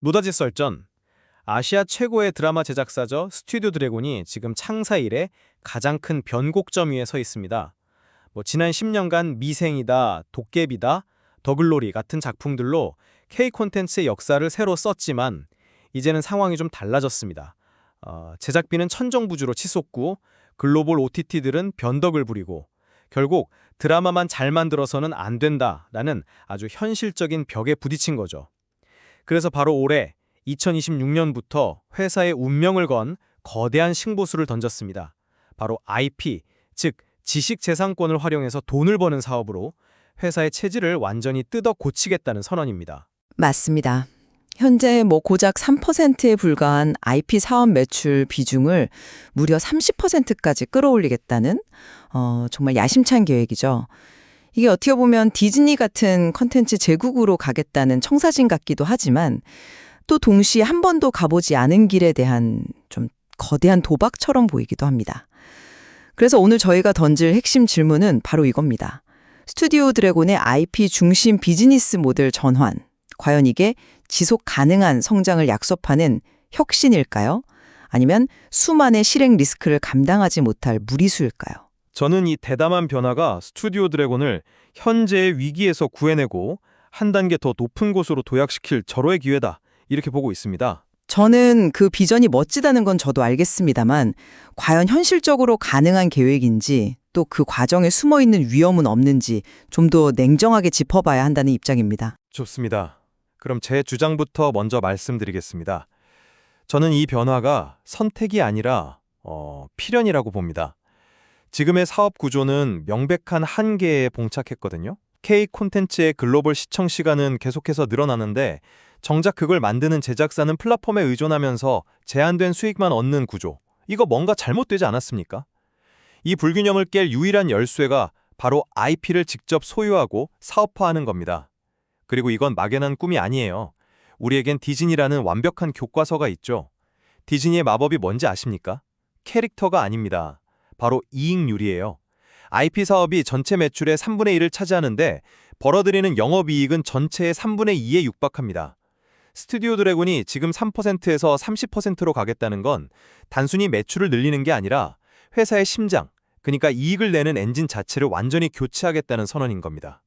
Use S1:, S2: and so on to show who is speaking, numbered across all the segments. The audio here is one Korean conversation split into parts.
S1: 무더지 썰전. 아시아 최고의 드라마 제작사죠. 스튜디오 드래곤이 지금 창사 이래 가장 큰 변곡점 위에 서 있습니다. 지난 10년간 미생이다, 도깨비다, 더글로리 같은 작품들로 K 콘텐츠의 역사를 새로 썼지만 이제는 상황이 좀 달라졌습니다. 제작비는 천정부지로 치솟고 글로벌 OTT들은 변덕을 부리고 결국 드라마만 잘 만들어서는 안 된다라는 아주 현실적인 벽에 부딪힌 거죠. 그래서 바로 올해 2026년부터 회사의 운명을 건 거대한 신보수를 던졌습니다. 바로 IP, 즉 지식재산권을 활용해서 돈을 버는 사업으로 회사의 체질을 완전히 뜯어 고치겠다는 선언입니다.
S2: 맞습니다. 현재 고작 3%에 불과한 IP 사업 매출 비중을 무려 30%까지 끌어올리겠다는 정말 야심찬 계획이죠. 이게 어떻게 보면 디즈니 같은 컨텐츠 제국으로 가겠다는 청사진 같기도 하지만 또 동시에 한 번도 가보지 않은 길에 대한 좀 거대한 도박처럼 보이기도 합니다. 그래서 오늘 저희가 던질 핵심 질문은 바로 이겁니다. 스튜디오 드래곤의 IP 중심 비즈니스 모델 전환. 과연 이게 지속 가능한 성장을 약속하는 혁신일까요? 아니면 수많은 실행 리스크를 감당하지 못할 무리수일까요?
S1: 저는 이 대담한 변화가 스튜디오 드래곤을 현재의 위기에서 구해내고 한 단계 더 높은 곳으로 도약시킬 절호의 기회다. 이렇게 보고 있습니다.
S2: 저는 그 비전이 멋지다는 건 저도 알겠습니다만 과연 현실적으로 가능한 계획인지 또 그 과정에 숨어있는 위험은 없는지 좀 더 냉정하게 짚어봐야 한다는 입장입니다.
S1: 좋습니다. 그럼 제 주장부터 먼저 말씀드리겠습니다. 저는 이 변화가 선택이 아니라 필연이라고 봅니다. 지금의 사업 구조는 명백한 한계에 봉착했거든요. K 콘텐츠의 글로벌 시청 시간은 계속해서 늘어나는데 정작 그걸 만드는 제작사는 플랫폼에 의존하면서 제한된 수익만 얻는 구조. 이거 뭔가 잘못되지 않았습니까? 이 불균형을 깰 유일한 열쇠가 바로 IP를 직접 소유하고 사업화하는 겁니다. 그리고 이건 막연한 꿈이 아니에요. 우리에겐 디즈니라는 완벽한 교과서가 있죠. 디즈니의 마법이 뭔지 아십니까? 캐릭터가 아닙니다. 바로 이익률이에요. IP 사업이 전체 매출의 3분의 1을 차지하는데 벌어들이는 영업이익은 전체의 3분의 2에 육박합니다. 스튜디오 드래곤이 지금 3%에서 30%로 가겠다는 건 단순히 매출을 늘리는 게 아니라 회사의 심장, 그러니까 이익을 내는 엔진 자체를 완전히 교체하겠다는 선언인 겁니다.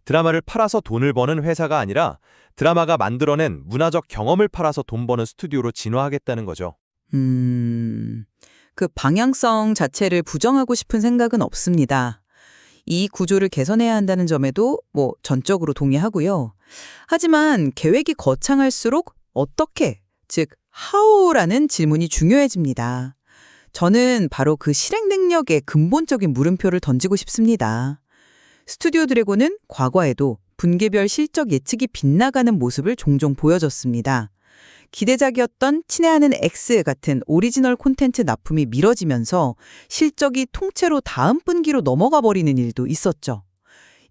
S1: 드라마를 팔아서 돈을 버는 회사가 아니라 드라마가 만들어낸 문화적 경험을 팔아서 돈 버는 스튜디오로 진화하겠다는 거죠.
S2: 그 방향성 자체를 부정하고 싶은 생각은 없습니다. 이 구조를 개선해야 한다는 점에도 전적으로 동의하고요. 하지만 계획이 거창할수록 어떻게, 즉 how라는 질문이 중요해집니다. 저는 바로 그 실행 능력에 근본적인 물음표를 던지고 싶습니다. 스튜디오 드래곤은 과거에도 분기별 실적 예측이 빗나가는 모습을 종종 보여줬습니다. 기대작이었던 친애하는 X 같은 오리지널 콘텐츠 납품이 미뤄지면서 실적이 통째로 다음 분기로 넘어가 버리는 일도 있었죠.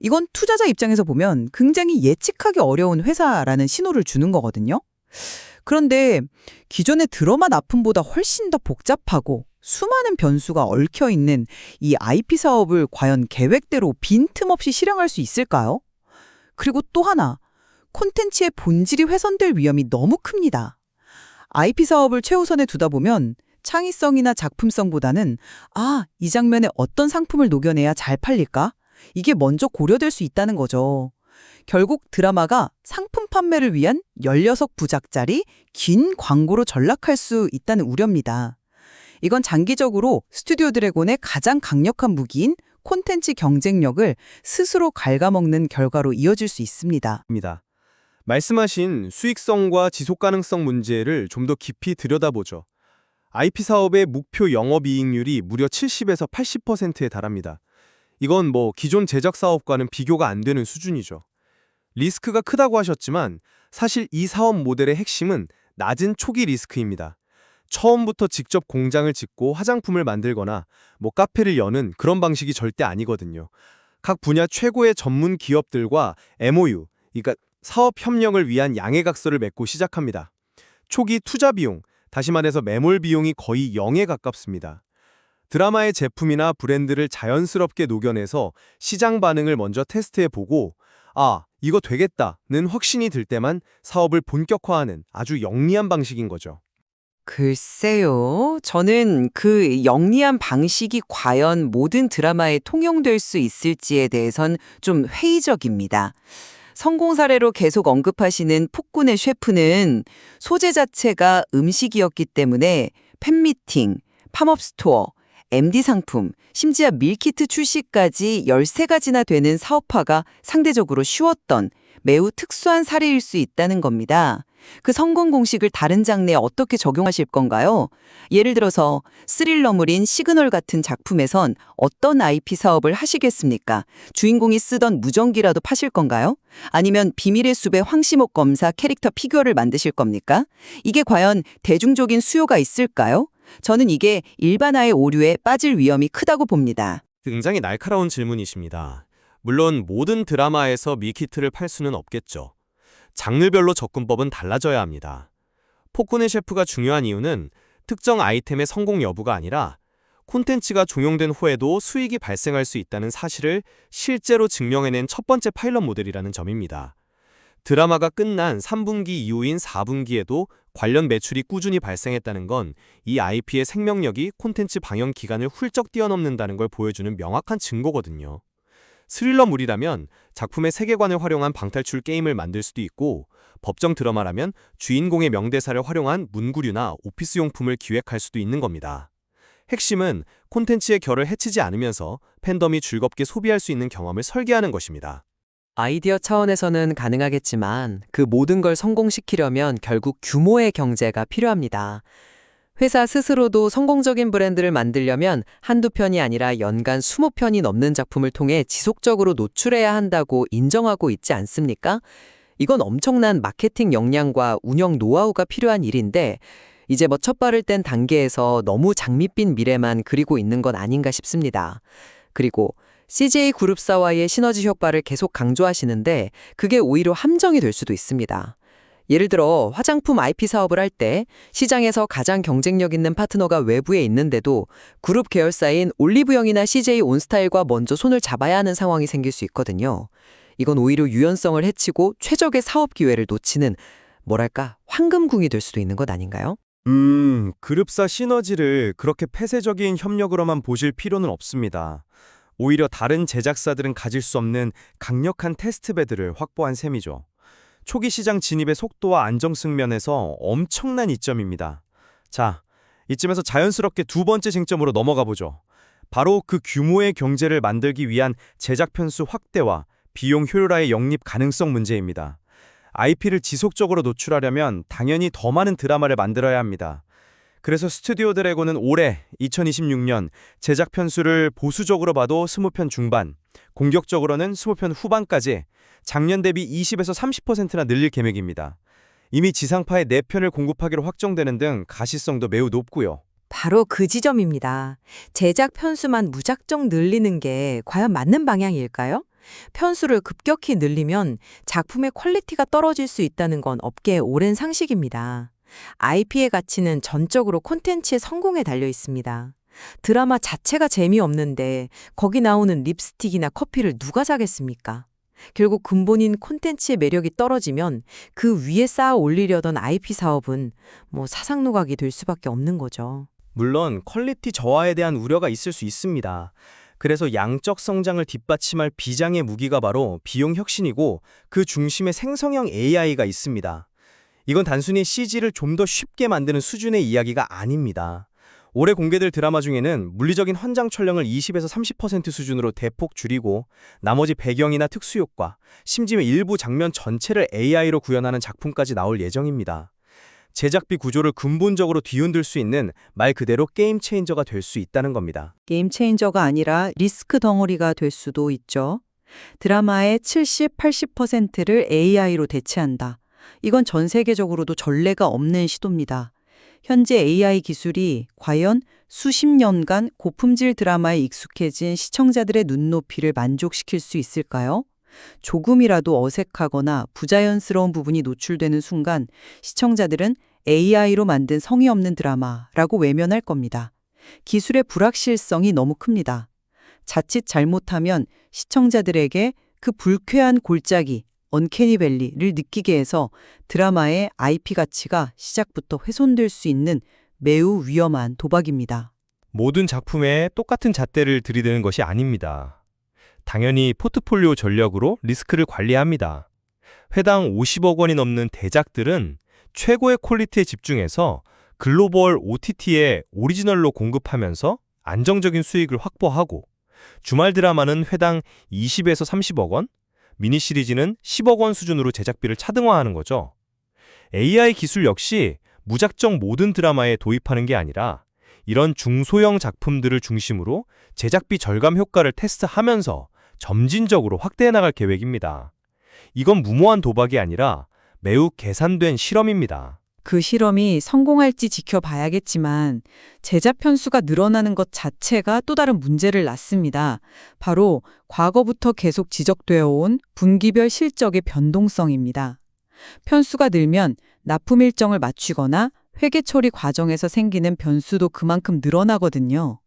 S2: 이건 투자자 입장에서 보면 굉장히 예측하기 어려운 회사라는 신호를 주는 거거든요. 그런데 기존의 드라마 납품보다 훨씬 더 복잡하고 수많은 변수가 얽혀있는 이 IP 사업을 과연 계획대로 빈틈없이 실행할 수 있을까요? 그리고 또 하나, 콘텐츠의 본질이 훼손될 위험이 너무 큽니다. IP 사업을 최우선에 두다 보면 창의성이나 작품성보다는 이 장면에 어떤 상품을 녹여내야 잘 팔릴까? 이게 먼저 고려될 수 있다는 거죠. 결국 드라마가 상품 판매를 위한 16부작짜리 긴 광고로 전락할 수 있다는 우려입니다. 이건 장기적으로 스튜디오 드래곤의 가장 강력한 무기인 콘텐츠 경쟁력을 스스로 갉아먹는 결과로 이어질 수 있습니다.
S1: 말씀하신 수익성과 지속 가능성 문제를 좀 더 깊이 들여다보죠. IP 사업의 목표 영업이익률이 무려 70에서 80%에 달합니다. 이건 기존 제작 사업과는 비교가 안 되는 수준이죠. 리스크가 크다고 하셨지만 사실 이 사업 모델의 핵심은 낮은 초기 리스크입니다. 처음부터 직접 공장을 짓고 화장품을 만들거나 카페를 여는 그런 방식이 절대 아니거든요. 각 분야 최고의 전문 기업들과 MOU, 그러니까 사업 협력을 위한 양해각서를 맺고 시작합니다. 초기 투자 비용, 다시 말해서 매몰 비용이 거의 0에 가깝습니다. 드라마의 제품이나 브랜드를 자연스럽게 녹여내서 시장 반응을 먼저 테스트해보고 이거 되겠다는 확신이 들 때만 사업을 본격화하는 아주 영리한 방식인 거죠.
S2: 글쎄요. 저는 그 영리한 방식이 과연 모든 드라마에 통용될 수 있을지에 대해선 좀 회의적입니다. 성공 사례로 계속 언급하시는 폭군의 셰프는 소재 자체가 음식이었기 때문에 팬미팅, 팝업 스토어, MD 상품, 심지어 밀키트 출시까지 13가지나 되는 사업화가 상대적으로 쉬웠던 매우 특수한 사례일 수 있다는 겁니다. 그 성공 공식을 다른 장르에 어떻게 적용하실 건가요? 예를 들어서 스릴러물인 시그널 같은 작품에선 어떤 IP 사업을 하시겠습니까? 주인공이 쓰던 무전기라도 파실 건가요? 아니면 비밀의 숲의 황시목 검사 캐릭터 피규어를 만드실 겁니까? 이게 과연 대중적인 수요가 있을까요? 저는 이게 일반화의 오류에 빠질 위험이 크다고 봅니다.
S1: 굉장히 날카로운 질문이십니다. 물론 모든 드라마에서 밀키트를 팔 수는 없겠죠. 장르별로 접근법은 달라져야 합니다. 폭군의 셰프가 중요한 이유는 특정 아이템의 성공 여부가 아니라 콘텐츠가 종용된 후에도 수익이 발생할 수 있다는 사실을 실제로 증명해낸 첫 번째 파일럿 모델이라는 점입니다. 드라마가 끝난 3분기 이후인 4분기에도 관련 매출이 꾸준히 발생했다는 건 이 IP의 생명력이 콘텐츠 방영 기간을 훌쩍 뛰어넘는다는 걸 보여주는 명확한 증거거든요. 스릴러물이라면 작품의 세계관을 활용한 방탈출 게임을 만들 수도 있고, 법정 드라마라면 주인공의 명대사를 활용한 문구류나 오피스 용품을 기획할 수도 있는 겁니다. 핵심은 콘텐츠의 결을 해치지 않으면서 팬덤이 즐겁게 소비할 수 있는 경험을 설계하는 것입니다.
S3: 아이디어 차원에서는 가능하겠지만 그 모든 걸 성공시키려면 결국 규모의 경제가 필요합니다. 회사 스스로도 성공적인 브랜드를 만들려면 한두 편이 아니라 연간 20편이 넘는 작품을 통해 지속적으로 노출해야 한다고 인정하고 있지 않습니까? 이건 엄청난 마케팅 역량과 운영 노하우가 필요한 일인데 이제 첫 발을 뗀 단계에서 너무 장밋빛 미래만 그리고 있는 건 아닌가 싶습니다. 그리고 CJ 그룹사와의 시너지 효과를 계속 강조하시는데 그게 오히려 함정이 될 수도 있습니다. 예를 들어 화장품 IP 사업을 할 때 시장에서 가장 경쟁력 있는 파트너가 외부에 있는데도 그룹 계열사인 올리브영이나 CJ 온스타일과 먼저 손을 잡아야 하는 상황이 생길 수 있거든요. 이건 오히려 유연성을 해치고 최적의 사업 기회를 놓치는 뭐랄까 황금궁이 될 수도 있는 것 아닌가요?
S1: 그룹사 시너지를 그렇게 폐쇄적인 협력으로만 보실 필요는 없습니다. 오히려 다른 제작사들은 가질 수 없는 강력한 테스트베드를 확보한 셈이죠. 초기 시장 진입의 속도와 안정성 면에서 엄청난 이점입니다. 자, 이쯤에서 자연스럽게 두 번째 쟁점으로 넘어가 보죠. 바로 그 규모의 경제를 만들기 위한 제작 편수 확대와 비용 효율화의 영립 가능성 문제입니다. IP를 지속적으로 노출하려면 당연히 더 많은 드라마를 만들어야 합니다. 그래서 스튜디오 드래곤은 올해 2026년 제작 편수를 보수적으로 봐도 20편 중반, 공격적으로는 20편 후반까지 작년 대비 20에서 30%나 늘릴 계획입니다. 이미 지상파에 4편을 공급하기로 확정되는 등 가시성도 매우 높고요.
S4: 바로 그 지점입니다. 제작 편수만 무작정 늘리는 게 과연 맞는 방향일까요? 편수를 급격히 늘리면 작품의 퀄리티가 떨어질 수 있다는 건 업계의 오랜 상식입니다. IP의 가치는 전적으로 콘텐츠의 성공에 달려 있습니다. 드라마 자체가 재미없는데 거기 나오는 립스틱이나 커피를 누가 사겠습니까? 결국 근본인 콘텐츠의 매력이 떨어지면 그 위에 쌓아 올리려던 IP 사업은 사상누각이 될 수밖에 없는 거죠.
S5: 물론 퀄리티 저하에 대한 우려가 있을 수 있습니다. 그래서 양적 성장을 뒷받침할 비장의 무기가 바로 비용 혁신이고 그 중심에 생성형 AI가 있습니다. 이건 단순히 CG를 좀 더 쉽게 만드는 수준의 이야기가 아닙니다. 올해 공개될 드라마 중에는 물리적인 현장 촬영을 20에서 30% 수준으로 대폭 줄이고 나머지 배경이나 특수효과, 심지어 일부 장면 전체를 AI로 구현하는 작품까지 나올 예정입니다. 제작비 구조를 근본적으로 뒤흔들 수 있는 말 그대로 게임 체인저가 될 수 있다는 겁니다.
S2: 게임 체인저가 아니라 리스크 덩어리가 될 수도 있죠. 드라마의 70, 80%를 AI로 대체한다. 이건 전 세계적으로도 전례가 없는 시도입니다. 현재 AI 기술이 과연 수십 년간 고품질 드라마에 익숙해진 시청자들의 눈높이를 만족시킬 수 있을까요? 조금이라도 어색하거나 부자연스러운 부분이 노출되는 순간 시청자들은 AI로 만든 성의 없는 드라마라고 외면할 겁니다. 기술의 불확실성이 너무 큽니다. 자칫 잘못하면 시청자들에게 그 불쾌한 골짜기, 언캐니밸리를 느끼게 해서 드라마의 IP 가치가 시작부터 훼손될 수 있는 매우 위험한 도박입니다.
S6: 모든 작품에 똑같은 잣대를 들이대는 것이 아닙니다. 당연히 포트폴리오 전략으로 리스크를 관리합니다. 회당 50억 원이 넘는 대작들은 최고의 퀄리티에 집중해서 글로벌 OTT에 오리지널로 공급하면서 안정적인 수익을 확보하고, 주말 드라마는 회당 20에서 30억 원, 미니 시리즈는 10억 원 수준으로 제작비를 차등화하는 거죠. AI 기술 역시 무작정 모든 드라마에 도입하는 게 아니라 이런 중소형 작품들을 중심으로 제작비 절감 효과를 테스트하면서 점진적으로 확대해 나갈 계획입니다. 이건 무모한 도박이 아니라 매우 계산된 실험입니다.
S2: 그 실험이 성공할지 지켜봐야겠지만 제작 편수가 늘어나는 것 자체가 또 다른 문제를 낳습니다. 바로 과거부터 계속 지적되어 온 분기별 실적의 변동성입니다. 편수가 늘면 납품 일정을 맞추거나 회계 처리 과정에서 생기는 변수도 그만큼 늘어나거든요.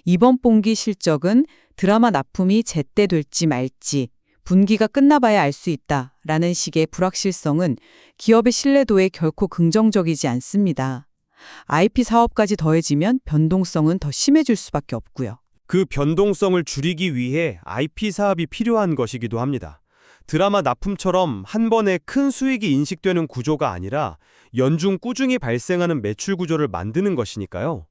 S2: 이번 분기 실적은 드라마 납품이 제때 될지 말지 분기가 끝나봐야 알 수 있다라는 식의 불확실성은 기업의 신뢰도에 결코 긍정적이지 않습니다. IP 사업까지 더해지면 변동성은 더 심해질 수밖에 없고요.
S1: 그 변동성을 줄이기 위해 IP 사업이 필요한 것이기도 합니다. 드라마 납품처럼 한 번에 큰 수익이 인식되는 구조가 아니라 연중 꾸준히 발생하는 매출 구조를 만드는 것이니까요.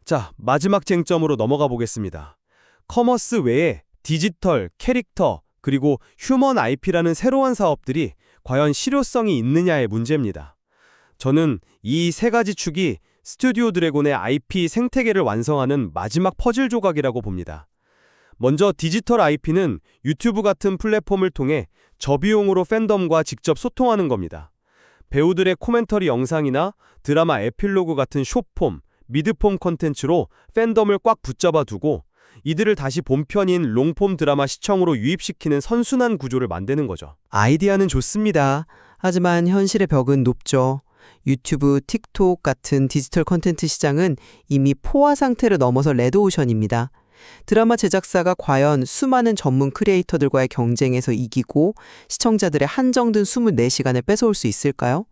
S1: 자, 마지막 쟁점으로 넘어가 보겠습니다. 커머스 외에 디지털, 캐릭터, 그리고 휴먼 IP라는 새로운 사업들이 과연 실효성이 있느냐의 문제입니다. 저는 이 세 가지 축이 스튜디오 드래곤의 IP 생태계를 완성하는 마지막 퍼즐 조각이라고 봅니다. 먼저 디지털 IP는 유튜브 같은 플랫폼을 통해 저비용으로 팬덤과 직접 소통하는 겁니다. 배우들의 코멘터리 영상이나 드라마 에필로그 같은 숏폼, 미드폼 콘텐츠로 팬덤을 꽉 붙잡아 두고 이들을 다시 본편인 롱폼 드라마 시청으로 유입시키는 선순환 구조를 만드는 거죠.
S5: 아이디어는 좋습니다. 하지만 현실의 벽은 높죠. 유튜브, 틱톡 같은 디지털 콘텐츠 시장은 이미 포화 상태를 넘어서 레드오션입니다. 드라마 제작사가 과연 수많은 전문 크리에이터들과의 경쟁에서 이기고 시청자들의 한정된 24시간을 뺏어올 수 있을까요?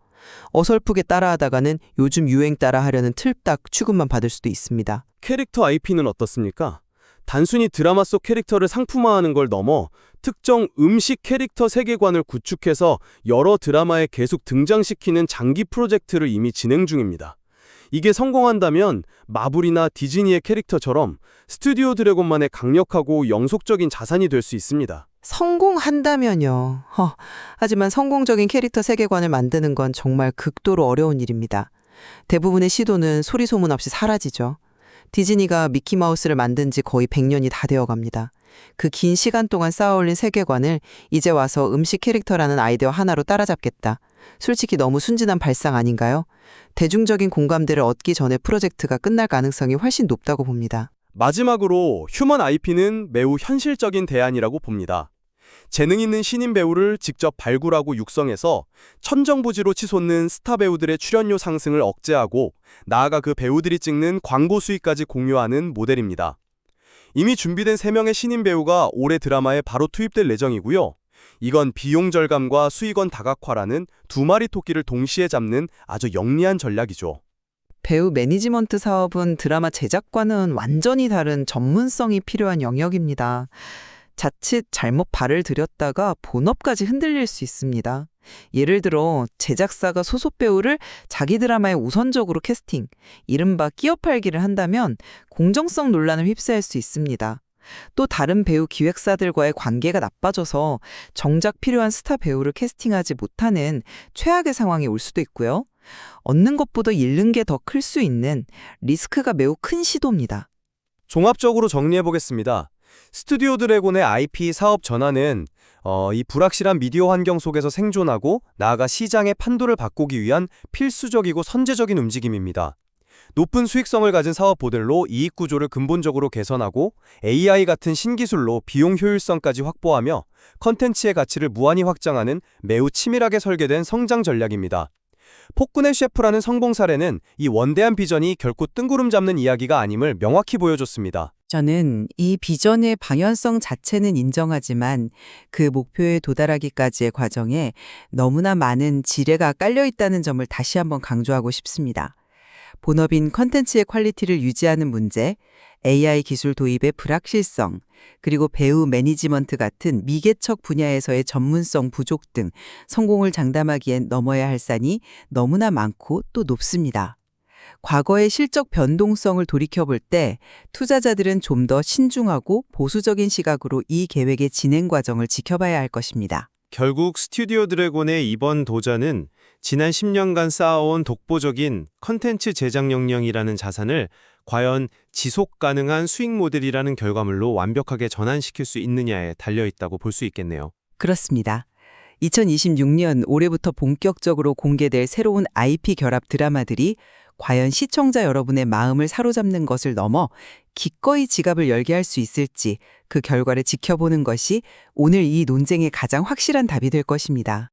S5: 어설프게 따라하다가는 요즘 유행 따라하려는 틀딱 취급만 받을 수도 있습니다.
S1: 캐릭터 IP는 어떻습니까? 단순히 드라마 속 캐릭터를 상품화하는 걸 넘어 특정 음식 캐릭터 세계관을 구축해서 여러 드라마에 계속 등장시키는 장기 프로젝트를 이미 진행 중입니다. 이게 성공한다면 마블이나 디즈니의 캐릭터처럼 스튜디오 드래곤만의 강력하고 영속적인 자산이 될 수 있습니다.
S5: 성공한다면요. 하지만 성공적인 캐릭터 세계관을 만드는 건 정말 극도로 어려운 일입니다. 대부분의 시도는 소리 소문 없이 사라지죠. 디즈니가 미키마우스를 만든 지 거의 100년이 다 되어갑니다. 그 긴 시간 동안 쌓아올린 세계관을 이제 와서 음식 캐릭터라는 아이디어 하나로 따라잡겠다. 솔직히 너무 순진한 발상 아닌가요? 대중적인 공감대를 얻기 전에 프로젝트가 끝날 가능성이 훨씬 높다고 봅니다.
S1: 마지막으로 휴먼 IP는 매우 현실적인 대안이라고 봅니다. 재능 있는 신인 배우를 직접 발굴하고 육성해서 천정부지로 치솟는 스타 배우들의 출연료 상승을 억제하고 나아가 그 배우들이 찍는 광고 수익까지 공유하는 모델입니다. 이미 준비된 3명의 신인 배우가 올해 드라마에 바로 투입될 예정이고요. 이건 비용 절감과 수익원 다각화라는 두 마리 토끼를 동시에 잡는 아주 영리한 전략이죠.
S5: 배우 매니지먼트 사업은 드라마 제작과는 완전히 다른 전문성이 필요한 영역입니다. 자칫 잘못 발을 들였다가 본업까지 흔들릴 수 있습니다. 예를 들어 제작사가 소속 배우를 자기 드라마에 우선적으로 캐스팅, 이른바 끼어 팔기를 한다면 공정성 논란을 휩싸일 수 있습니다. 또 다른 배우 기획사들과의 관계가 나빠져서 정작 필요한 스타 배우를 캐스팅하지 못하는 최악의 상황이 올 수도 있고요. 얻는 것보다 잃는 게 더 클 수 있는 리스크가 매우 큰 시도입니다.
S1: 종합적으로 정리해보겠습니다. 스튜디오 드래곤의 IP 사업 전환은 이 불확실한 미디어 환경 속에서 생존하고 나아가 시장의 판도를 바꾸기 위한 필수적이고 선제적인 움직임입니다. 높은 수익성을 가진 사업 모델로 이익 구조를 근본적으로 개선하고 AI 같은 신기술로 비용 효율성까지 확보하며 컨텐츠의 가치를 무한히 확장하는 매우 치밀하게 설계된 성장 전략입니다. 폭군의 셰프라는 성공 사례는 이 원대한 비전이 결코 뜬구름 잡는 이야기가 아님을 명확히 보여줬습니다.
S2: 저는 이 비전의 방향성 자체는 인정하지만 그 목표에 도달하기까지의 과정에 너무나 많은 지뢰가 깔려 있다는 점을 다시 한번 강조하고 싶습니다. 본업인 컨텐츠의 퀄리티를 유지하는 문제, AI 기술 도입의 불확실성, 그리고 배우 매니지먼트 같은 미개척 분야에서의 전문성 부족 등 성공을 장담하기엔 넘어야 할 산이 너무나 많고 또 높습니다. 과거의 실적 변동성을 돌이켜볼 때 투자자들은 좀 더 신중하고 보수적인 시각으로 이 계획의 진행 과정을 지켜봐야 할 것입니다.
S7: 결국 스튜디오 드래곤의 이번 도전은 지난 10년간 쌓아온 독보적인 컨텐츠 제작 역량이라는 자산을 과연 지속 가능한 수익 모델이라는 결과물로 완벽하게 전환시킬 수 있느냐에 달려있다고 볼 수 있겠네요.
S2: 그렇습니다. 2026년 올해부터 본격적으로 공개될 새로운 IP 결합 드라마들이 과연 시청자 여러분의 마음을 사로잡는 것을 넘어 기꺼이 지갑을 열게 할 수 있을지 그 결과를 지켜보는 것이 오늘 이 논쟁의 가장 확실한 답이 될 것입니다.